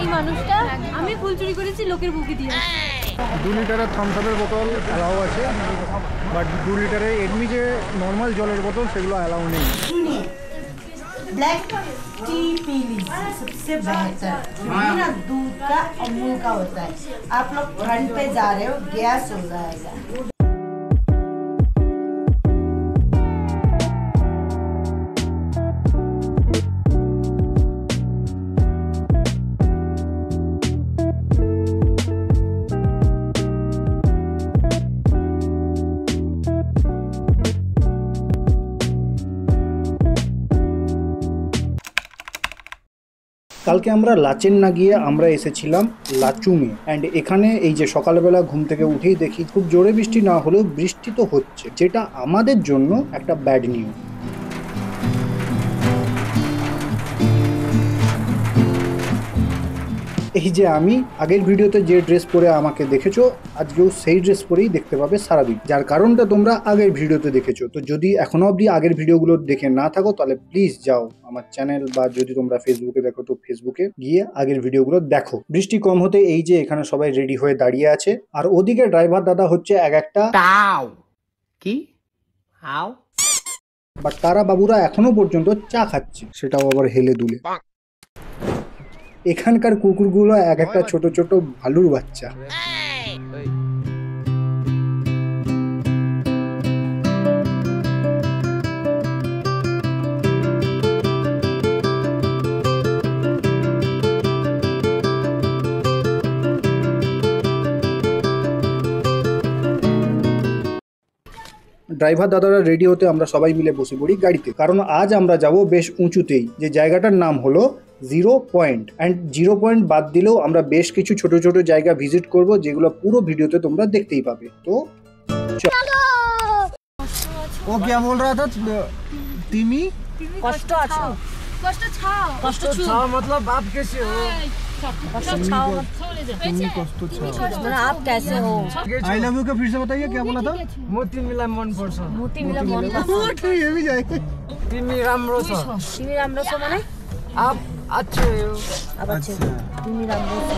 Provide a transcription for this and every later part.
এই মানুষটা আমি ফুল চুরি করেছি লোকের বুকে দিয়ে 2 লিটারের থামসাপের বোতল অ্যালাউ আছে, বাট 2 লিটারের এমনি যে নর্মাল জলের বোতল সেগুলো অ্যালাউ নেই। ब्लैक टी पी लीजिए, सबसे बेहतर ना दूध का अमूल का होता है। आप लोग फ्रंट पे जा रहे हो, गैस हो जाएगा। কালকে আমরা লাচেন না গিয়ে আমরা এসেছিলাম লাচুংয়ে, অ্যান্ড এখানে এই যে সকালবেলা ঘুম থেকে উঠেই দেখি খুব জোরে বৃষ্টি না হলেও বৃষ্টি তো হচ্ছে, যেটা আমাদের জন্য একটা ব্যাড নিউজ। এই যে আমি আগের ভিডিওতে যে ড্রেস পরে আমাকে দেখেছো, আজকেও সেই ড্রেস পরেই দেখতে পাবে সারাদিন, যার কারণটা তোমরা আগের ভিডিওতে দেখেছো। তো যদি এখনো অবধি আগের ভিডিওগুলো দেখে না থাকো তাহলে প্লিজ যাও আমার চ্যানেল, বা যদি তোমরা ফেসবুকে দেখো তো ফেসবুকে গিয়ে আগের ভিডিওগুলো দেখো। বৃষ্টি কম হতে এই যে এখানে সবাই রেডি হয়ে দাঁড়িয়ে আছে, আর ওদিকে ড্রাইভার দাদা হচ্ছে এক একটা কি বাট তারা বাবুরা এখনো পর্যন্ত চা খাচ্ছে, সেটাও আবার হেলে দুলে। এখানকার কুকুরগুলো এক একটা ছোট ছোট ভালুর বাচ্চা। ড্রাইভার দাদারা রেডি হতে আমরা সবাই মিলে বসে পড়ি গাড়িতে, কারণ আজ আমরা যাব বেশ উঁচুতেই, যে জায়গাটার নাম হলো 0 পয়েন্ট। অ্যান্ড 0 পয়েন্ট বাদ দিলেও আমরা বেশ কিছু ছোট ছোট জায়গা ভিজিট করব, যেগুলো পুরো ভিডিওতে তোমরা দেখতেই পাবে। তো ও क्या बोल रहा था तिमी কষ্ট আছে কষ্ট ছাও কষ্ট छाओ मतलब आप कैसे हो कष्ट छाओ তুমি কষ্ট চাও। आप कैसे हो आई लव यू का फिर से बताइए, क्या बोला था? मोती मिला मन पर्छ मोती मिला मन ये भी जाए। तिमी राम्रो छ तिमी राम्रो छौ माने आप अच्छे हो अब अच्छे तिमी राम्रो छौ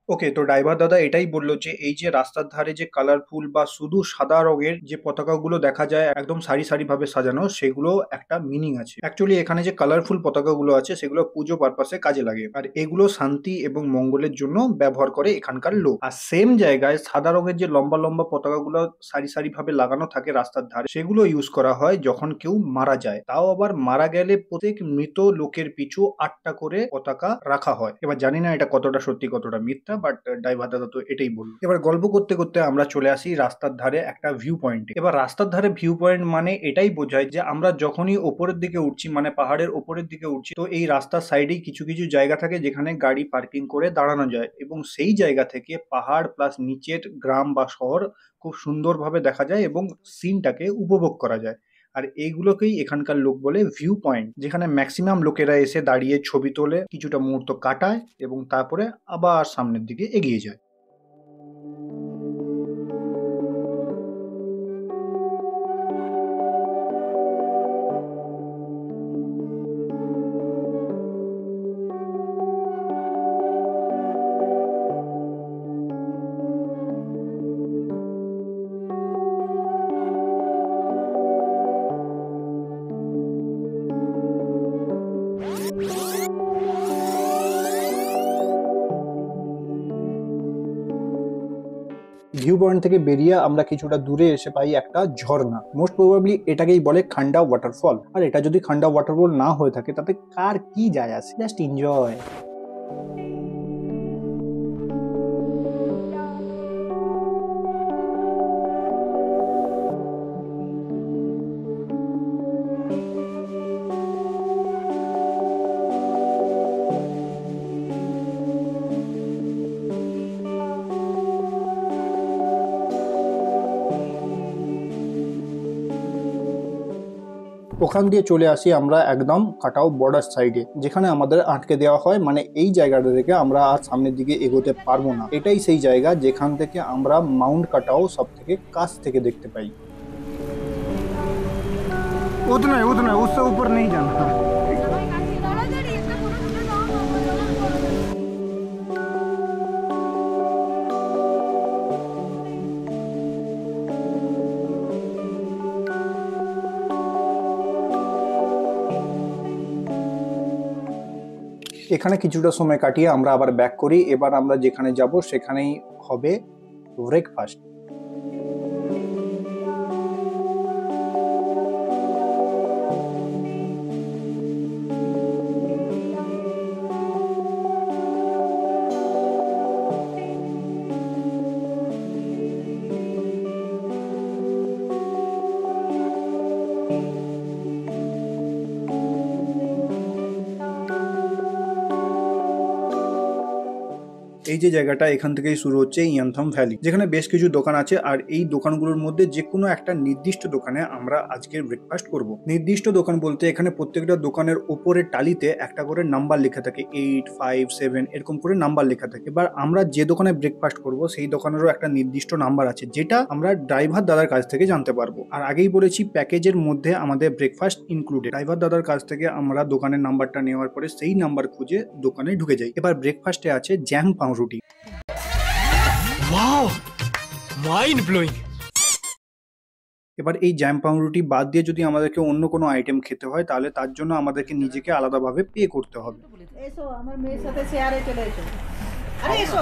ওকে, তো ড্রাইভার দাদা এটাই বললো যে এই যে রাস্তার ধারে যে কালারফুল বা শুধু সাদা রঙের যে পতাকাগুলো দেখা যায় একদম সারি সারি ভাবে সাজানো, সেগুলো একটা মিনিং আছে। অ্যাকচুয়ালি এখানে যে কালারফুল পতাকাগুলো আছে সেগুলো পুজো পারপাসে কাজে লাগে, আর এগুলো শান্তি এবং মঙ্গলের জন্য ব্যবহার করে এখানকার লোক। আর সেম জায়গায় সাদা রঙের যে লম্বা লম্বা পতাকাগুলো সারি সারি ভাবে লাগানো থাকে রাস্তার ধারে, সেগুলো ইউজ করা হয় যখন কেউ মারা যায়। তাও আবার মারা গেলে প্রত্যেক মৃত লোকের পিছু 8টা করে পতাকা রাখা হয়। এবার জানি না এটা কতটা সত্যি কতটা মিথ্যা, বাট ড্রাইভার দাদা তো এটাই বললো। এবার গল্প করতে করতে আমরা চলে আসি রাস্তার ধারে একটা ভিউ পয়েন্টে। এবার রাস্তার ধারে ভিউ পয়েন্ট মানে এটাই বোঝায় যে আমরা যখনই ওপরের দিকে উঠছি, মানে পাহাড়ের ওপরের দিকে উঠছি, তো এই রাস্তার সাইডেই কিছু কিছু জায়গা থাকে যেখানে গাড়ি পার্কিং করে দাঁড়ানো যায়, এবং সেই জায়গা থেকে পাহাড় প্লাস নিচের গ্রাম বা শহর খুব সুন্দরভাবে দেখা যায় এবং সিনটাকে উপভোগ করা যায়। আর এইগুলোকেই এখানকার লোক বলে ভিউ পয়েন্ট, যেখানে ম্যাক্সিমাম লোকেরা এসে দাঁড়িয়ে ছবি তোলে, কিছুটা মুহূর্ত কাটায় এবং তারপরে আবার সামনের দিকে এগিয়ে যায়। ভিউ পয়েন্ট থেকে বেরিয়ে আমরা কিছুটা দূরে এসে পাই একটা ঝর্ণা। মোস্ট প্রবাবলি এটাকেই বলে খান্ডা ওয়াটারফল। আর এটা যদি খান্ডা ওয়াটারফল না হয়ে থাকে তাতে কার কি যায় আসে, জাস্ট এনজয়। ওখান দিয়ে চলে আসি আমরা একদম কাটাও বর্ডার সাইডে, যেখানে আমাদের আটকে দেওয়া হয়, মানে এই জায়গাটা থেকে আমরা আর সামনের দিকে এগোতে পারবো না। এটাই সেই জায়গা যেখান থেকে আমরা মাউন্ট কাটাও সব থেকে কাছ থেকে দেখতে পাই। उतना है उससे ऊपर नहीं जाना। এখানে কিছুটা সময় কাটিয়ে আমরা আবার ব্যাক করি। এবার আমরা যেখানে যাব সেখানেই হবে ব্রেকফাস্ট। এই যে জায়গাটা, এখান থেকেই শুরু হচ্ছে ইয়ানথম ভ্যালি, যেখানে বেশ কিছু দোকান আছে। আর এই দোকানগুলোর মধ্যে যে কোনো একটা নির্দিষ্ট দোকানে আমরা আজকের ব্রেকফাস্ট করব। নির্দিষ্ট দোকান বলতে এখানে প্রত্যেকটা দোকানের ওপরের টালিতে একটা করে নাম্বার লেখা থাকে, 8, 5, 7 এরকম করে নাম্বার লেখা থাকে। এবার আমরা যে দোকানে ব্রেকফাস্ট করব সেই দোকানেরও একটা নির্দিষ্ট নাম্বার আছে, যেটা আমরা ড্রাইভার দাদার কাছ থেকে জানতে পারবো। আর আগেই বলেছি প্যাকেজের মধ্যে আমাদের ব্রেকফাস্ট ইনক্লুডেড। ড্রাইভার দাদার কাছ থেকে আমরা দোকানের নাম্বারটা নেওয়ার পরে সেই নাম্বার খুঁজে দোকানে ঢুকে যাই। এবার ব্রেকফাস্টে আছে জ্যাম পাউরুটি। Wow, mind blowing. এবার এই জ্যাম পাউরুটি বাদ দিয়ে যদি আমাদেরকে অন্য কোনো আইটেম খেতে হয় তাহলে তার জন্য আমাদেরকে নিজেকে আলাদাভাবে পে করতে হবে। এসো আমার মেয়ের সাথে শেয়ারে চলে এসো। আরে এসো।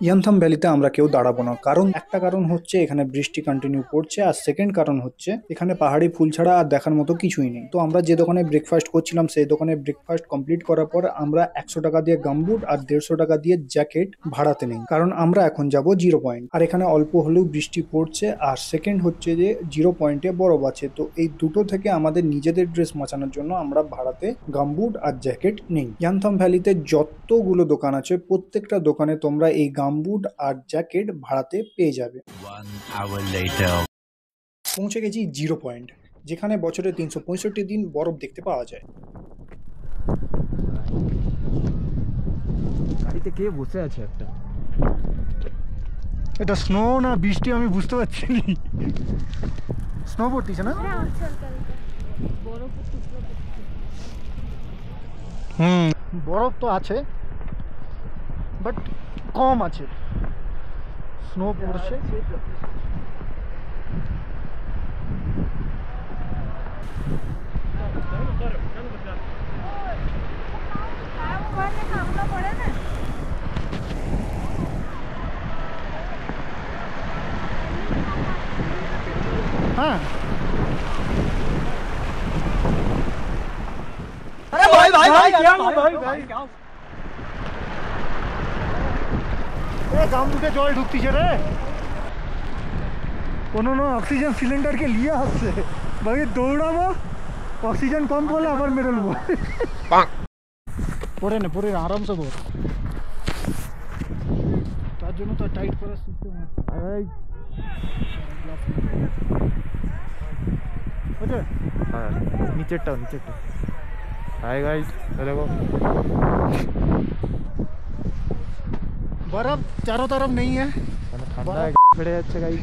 ইয়ানথম ভ্যালিতে আমরা কেউ দাঁড়াবো না, কারণ একটা কারণ হচ্ছে এখানে বৃষ্টি কন্টিনিউ পড়ছে, আর সেকেন্ড কারণ হচ্ছে এখানে পাহাড়ি ফুল ছাড়া আর দেখার মতো কিছুই নেই। তো আমরা যে দোকানে ব্রেকফাস্ট করছিলাম সেই দোকানে ব্রেকফাস্ট কমপ্লিট করার পর আমরা 100 টাকা দিয়ে গামবুট আর 150 টাকা দিয়ে জ্যাকেট ভাড়াতে নেই, কারণ আমরা এখন যাব 0 পয়েন্ট। আর এখানে অল্প হলেও বৃষ্টি পড়ছে, আর সেকেন্ড হচ্ছে যে 0 পয়েন্টে বরফ আছে। তো এই দুটো থেকে আমাদের নিজেদের ড্রেস বাঁচানোর জন্য আমরা ভাড়াতে গামবুট আর জ্যাকেট নেই। ইয়ানথম ভ্যালিতে যতগুলো দোকান আছে প্রত্যেকটা দোকানে তোমরা এই গামবুট আর জ্যাকেট ভাড়াতে পেয়ে যাবে। পৌঁছে গেছি 0 পয়েন্ট, যেখানে বছরে 365 দিন বরফ দেখতে পাওয়া যায়। গাড়িতে কে বসে আছে একটা? এটা স্নো না বৃষ্টি আমি বুঝতে পারছি না। স্নো পড়তিছে না? বরফ তো আছে বাট কম আছে, স্নো পড়ছে। হ্যাঁ, अरे भाई भाई भाई क्या भाई भाई গামবুটে জল ঢুকতিছে রে। কোনো না অক্সিজেন সিলিন্ডারকে নিয়ে আসছে, বাকি দৌড়াবো, অক্সিজেন কম করলে আবার মেরে নেবো। পরে না পরে আরামসে বল, তার জন্য তো টাইট করার সিস্টেম আছে। हाँ, नीचे हाय गाइस, देखो बर्फ चारों तरफ नहीं है, ठंडा है बड़े अच्छे गाइस।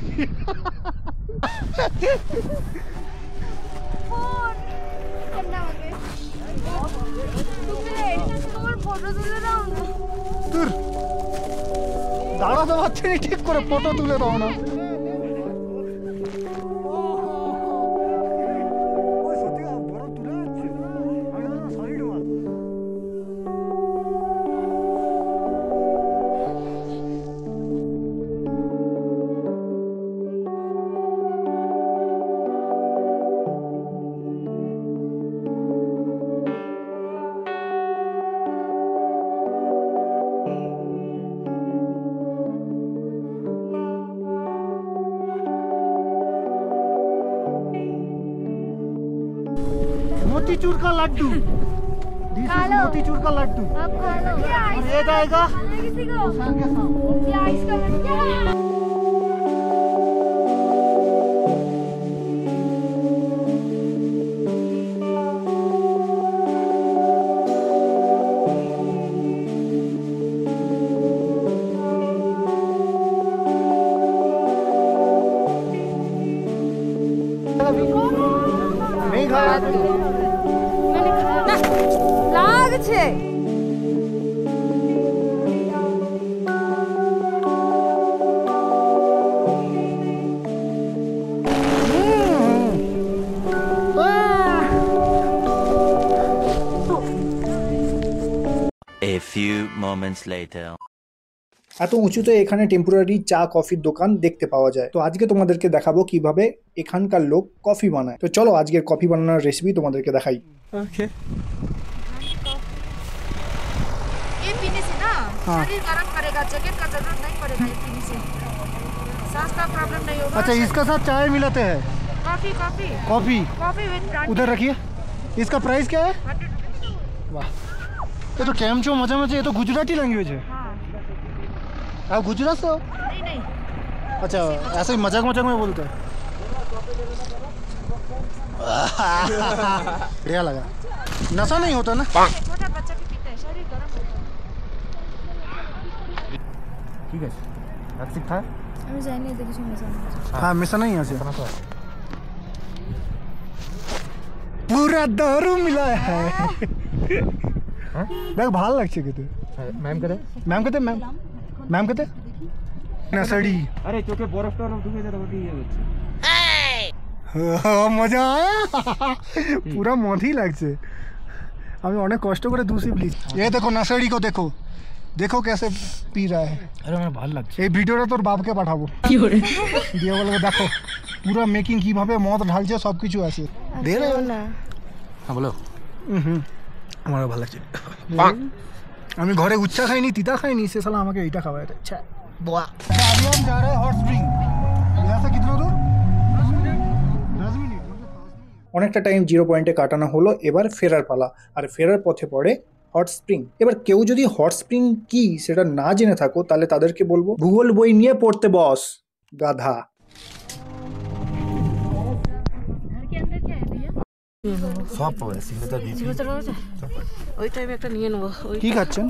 दूर দাঁড়াতে পারছি না ঠিক করে, ফটো তুলে দাও না। मोतीचूर का लड्डू, दिस इज मोतीचूर का लड्डू। आप खा लो। और ये जाएगा किसी को शाम के शाम। ये आइस का लड्डू। লাগছে A few moments later. এত উঁচুতে এখানে টেম্পোরারি চা কফির দোকান দেখতে পাওয়া যায়। তো আজকে তোমাদেরকে দেখাবো কিভাবে এখানকার লোক কফি বানায়। তো চলো আজকের কফি বানানোর রেসিপি তোমাদেরকে দেখাই। ओके ये पीने से ना शरीर गर्म करेगा, जैकेट का जरूरत नहीं पड़ेगा ये पीने से, सांस का प्रॉब्लम नहीं होगा। अच्छा, इसका साथ चाय मिलाते हैं? Coffee coffee coffee coffee with brand उधर रखिए। इसका प्राइस क्या है? 100 रुपीस। वाह, ये तो कैमचो मजा मजा, ये तो गुजराती लैंग्वेज है। हाँ आप गुजरात से हो? नहीं नहीं अच्छा, ऐसे ही मजाक मजाक में बोलते हैं। बढ़िया लगा। नशा नहीं होता ना? छोटा बच्चा भी पीता है, शरीर गर्म होता है। ठीक है आज सिखा আমি জানি এতে কিছু মেশানো আছে। हाँ, मिसा नहीं है पूरा दारू मिला है। देख ভাল লাগছে খেতে। मैम करे ম্যাম খেতে, ম্যাম ম্যাম খেতে নাসাড়ি। अरे चोखे बरफ टरफ ढुके যেটা ওটি হচ্ছে মজা আয়া, পুরা মধি লাগছে। আমি অনেক কষ্ট করে दूसरी প্লিজ। ये देखो নাসাড়ি को देखो, देखो कैसे पी रहा है। अरे আমার ভালো লাগছে। এই ভিডিওটা তোর বাপকে পাঠাবো, দিয়ে বলবো দেখো পুরো মেকিং কিভাবে মদ ঢালছে, সব কিছু আছে। দে রে না হ্যাঁ বলো। আমার ভালো লাগছে। আমি ঘরে উচ্চা খাইনি, তিতা খাইনি, সে সালা আমাকে এইটা খাওয়ায়। আচ্ছা বাহ, अभी हम जा रहे हैं हॉट स्प्रिंग। यहाँ से कितना दूर? 10 मिनट। অনেকটা টাইম 0 পয়েন্টে কাটানো হলো, এবার ফেরার পালা। আর ফেরার পথে পড়ে হট স্প্রিং। এবার কেউ যদি হট স্প্রিং কি সেটা না জেনে থাকো তাহলে তাদেরকে বলবো ভূগোল বই নিয়ে পড়তে বস, গাধা। সব পাবে সিগনেচার দিয়েছি। ওই টাইপে একটা নিয়ে নেবো। কি খাচ্ছেন?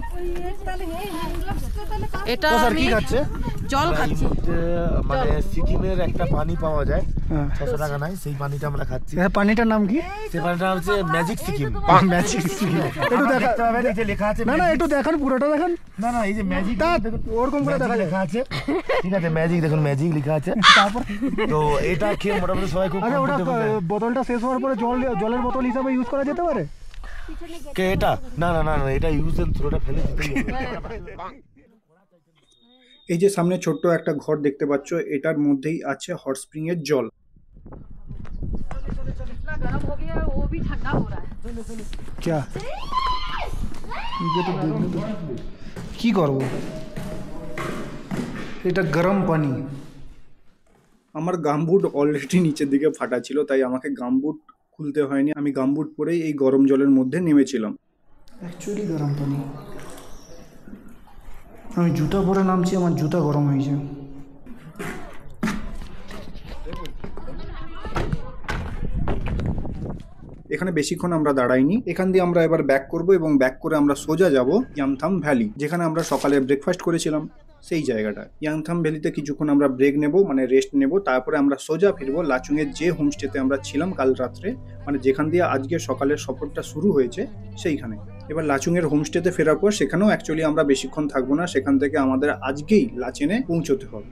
এটা স্যার আমি কি খাচ্ছে? জল খাচ্ছি। মানে সিকিমের একটা পানি পাওয়া যায় হ্যাঁ। 600 টাকা নাই, সেই পানিটা আমরা খাচ্ছি। হ্যাঁ, পানিটার নাম কি? সেই পানিটা হচ্ছে ম্যাজিক সিকিম। ম্যাজিক। একটু দেখা, দেখতে হবে, এই যে লেখা আছে না না একটু দেখান, পুরোটা দেখান। না না এই যে ম্যাজিক তা ওরকম করে দেখা যায়। লেখা আছে, ঠিক আছে ম্যাজিক দেখুন, ম্যাজিক লেখা আছে। তারপর তো এটা খেয়ে মোটামুটি সবাই খুব আচ্ছা, ওটা comfortable হয়। বোতলটা শেষ হওয়ার পরে জলের বোতল হিসাবে ইউজ করা যেতে পারে? কে এটা? না না না না, এটা ইউজ এন্ড থ্রোটা ফেলে দিতেই হবে। এই যে সামনে ছোট্ট একটা ঘর দেখতে পাচ্ছ, এটার মধ্যেই আছে হট স্প্রিং এর জল। क्या ये तो देखने तो কি করব, এটা গরম পানি। আমার গামবুট অলরেডি নিচের দিকে ফাটা ছিল, তাই আমাকে গামবুট খুলতে হয়নি। আমি গামবুট পরেই এই গরম জলের মধ্যে নেমেছিলাম। অ্যাকচুয়ালি গরম পানি। আমি জুতা পরে নামছি, আমার জুতা গরম হয়েছে। এখানে বেশিক্ষণ আমরা দাঁড়াইনি, এখান দিয়ে আমরা এবার ব্যাক করব এবং ব্যাক করে আমরা সোজা যাব ইয়াংথাম ভ্যালি, যেখানে আমরা সকালে ব্রেকফাস্ট করেছিলাম সেই জায়গাটা। ইয়াংথাম ভ্যালিতে কিছুক্ষণ আমরা ব্রেক নেব, মানে রেস্ট নেব, তারপরে আমরা সোজা ফিরবো লাচুংয়ের যে হোমস্টেতে আমরা ছিলাম কাল রাত্রে, মানে যেখান দিয়ে আজকে সকালের সফরটা শুরু হয়েছে সেইখানে। এবার লাচুংয়ের হোমস্টেতে ফেরার পর সেখানেও অ্যাকচুয়ালি আমরা বেশিক্ষণ থাকবো না, সেখান থেকে আমাদের আজকেই লাচেনে পৌঁছতে হবে।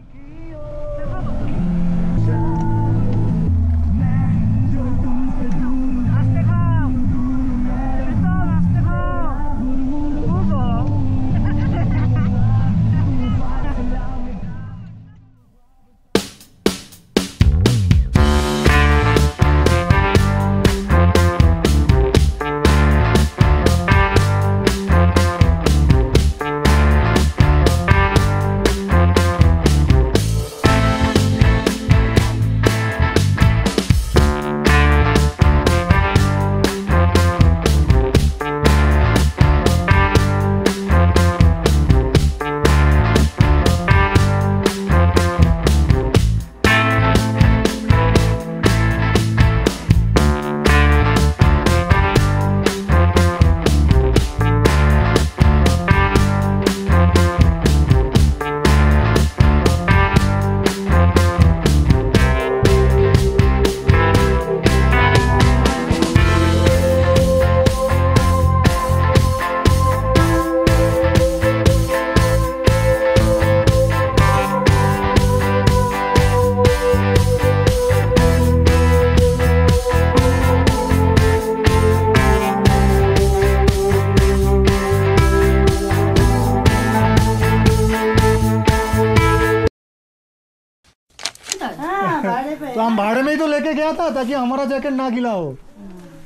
हाँ भाड़े पे तो हम भाड़े में ही तो लेके गया था ताकि हमारा जैकेट ना गीला हो।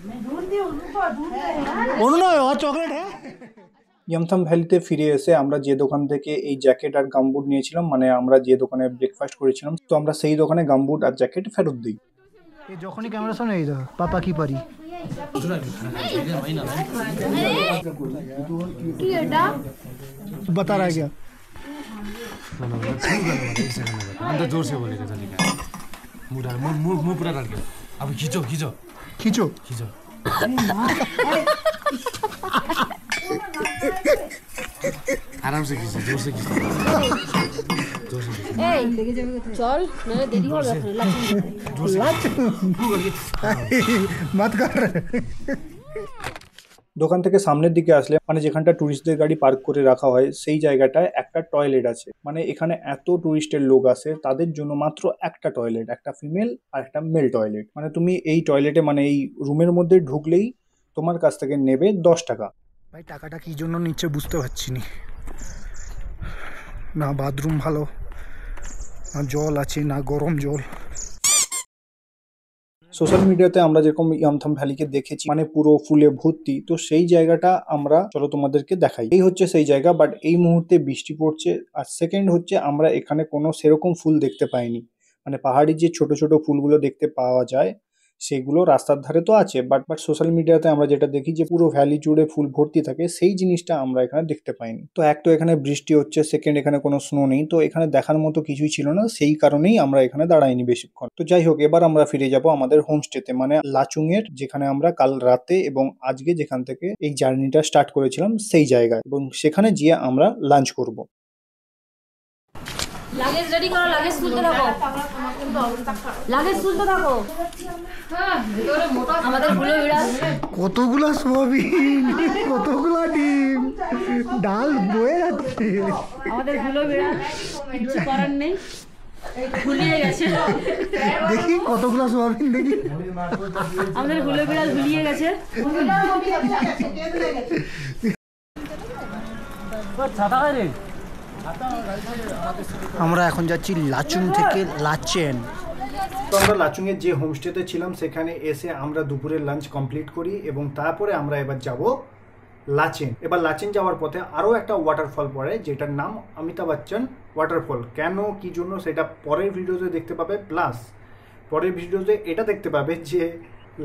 मैं ढूंढती हूँ उनको ढूंढ रहे हैं उन्होंने और चॉकलेट है। ইয়ামথাম ভ্যালিতে ফিরে এসে আমরা যে দোকান থেকে এই জ্যাকেট আর গামবুট নিয়েছিলাম, মানে আমরা যে দোকানে ব্রেকফাস্ট করেছিলাম, তো আমরা সেই দোকানে গামবুট আর জ্যাকেট ফেরত দিই। ये যখনই ক্যামেরা সামনে এই দেখো পাপা কি পারি बता रहा है क्या? अन्त जोर से बोलेको छ निका मुख पुरा लड्क्यो अब खिचो खिचो खींचो खिचो आराम से खिचो जोर से खिचो जोर से खिचो चल मैं देरी हो मत कर। দোকান থেকে সামনের দিকে আসলে মানে যেখানটা টুরিস্টদের গাড়ি পার্ক করে রাখা হয় সেই জায়গাটায় একটা টয়লেট আছে। মানে এখানে এত টুরিস্টের লোক আসে, তাদের জন্য মাত্র একটা টয়লেট, একটা ফিমেল আর একটা মেল টয়লেট। মানে তুমি এই টয়লেটে মানে এই রুমের মধ্যে ঢুকলেই তোমার কাছ থেকে নেবে 10 টাকা। ভাই টাকাটা কি জন্য নিচ্ছে বুঝতে পারছি না বাথরুম ভালো, না জল আছে, না গরম জল। সোশ্যাল মিডিয়াতে আমরা যেরকম ইয়ামথাম ভ্যালিকে দেখেছি মানে পুরো ফুলে ভর্তি, তো সেই জায়গাটা আমরা চলো তোমাদেরকে দেখাই। এই হচ্ছে সেই জায়গা, বাট এই মুহূর্তে বৃষ্টি পড়ছে। আর সেকেন্ড হচ্ছে আমরা এখানে কোনো সেরকম ফুল দেখতে পাইনি। মানে পাহাড়ি যে ছোট ছোট ফুলগুলো দেখতে পাওয়া যায় সেগুলো রাস্তার ধারে তো আছে, বাট সোশ্যাল মিডিয়াতে আমরা যেটা দেখি যে পুরো ভ্যালি জুড়ে ফুল ভর্তি থাকে, সেই জিনিসটা আমরা এখানে দেখতে পাইনি। তো এক তো এখানে বৃষ্টি হচ্ছে, সেকেন্ড এখানে কোনো স্নো নেই, তো এখানে দেখার মতো কিছুই ছিল না, সেই কারণেই আমরা এখানে দাঁড়াইনি বেশিক্ষণ। তো যাই হোক, এবার আমরা ফিরে যাব আমাদের হোমস্টেতে, মানে লাচুং এর, যেখানে আমরা কাল রাতে এবং আজকে যেখান থেকে এই জার্নিটা স্টার্ট করেছিলাম সেই জায়গায়, এবং সেখানে গিয়ে আমরা লাঞ্চ করব। লাগেজ রেডি করো, লাগেজ তুলতে থাকো, লাগেজ তুলতে থাকো। আমাদের ভুলে বিড়াল কতগুলা সোয়াবিন, কতগুলা ডিম, ডাল বয়ে যাচ্ছে। আমাদের ভুলে বিড়াল কিছু করার নেই, ভুলিয়ে গেছে। দেখি কতগুলা সোয়াবিন দেখি। আমাদের ভুলে বিড়াল ভুলিয়ে গেছে। আমরা এখন যাচ্ছি লাচুং থেকে লাচেন। তো আমরা লাচুং এর যে হোমস্টেতে ছিলাম সেখানে এসে আমরা দুপুরের লাঞ্চ কমপ্লিট করি, এবং তারপরে আমরা এবার যাব লাচেন। এবার লাচেন যাওয়ার পথে আরও একটা ওয়াটারফল পড়ে, যেটার নাম অমিতাভ বচ্চন ওয়াটারফল। কেন কি জন্য সেটা পরের ভিডিওতে দেখতে পাবে, প্লাস পরের ভিডিওতে এটা দেখতে পাবে যে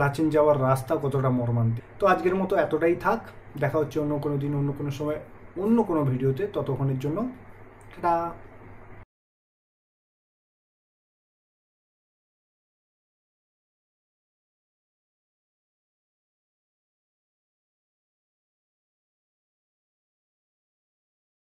লাচেন যাওয়ার রাস্তা কতটা মর্মান্তিক। তো আজকের মতো এতটাই থাক, দেখা হচ্ছে অন্য কোনো দিন, অন্য কোনো সময়, অন্য কোনো ভিডিওতে। ততক্ষণের জন্য টাটা।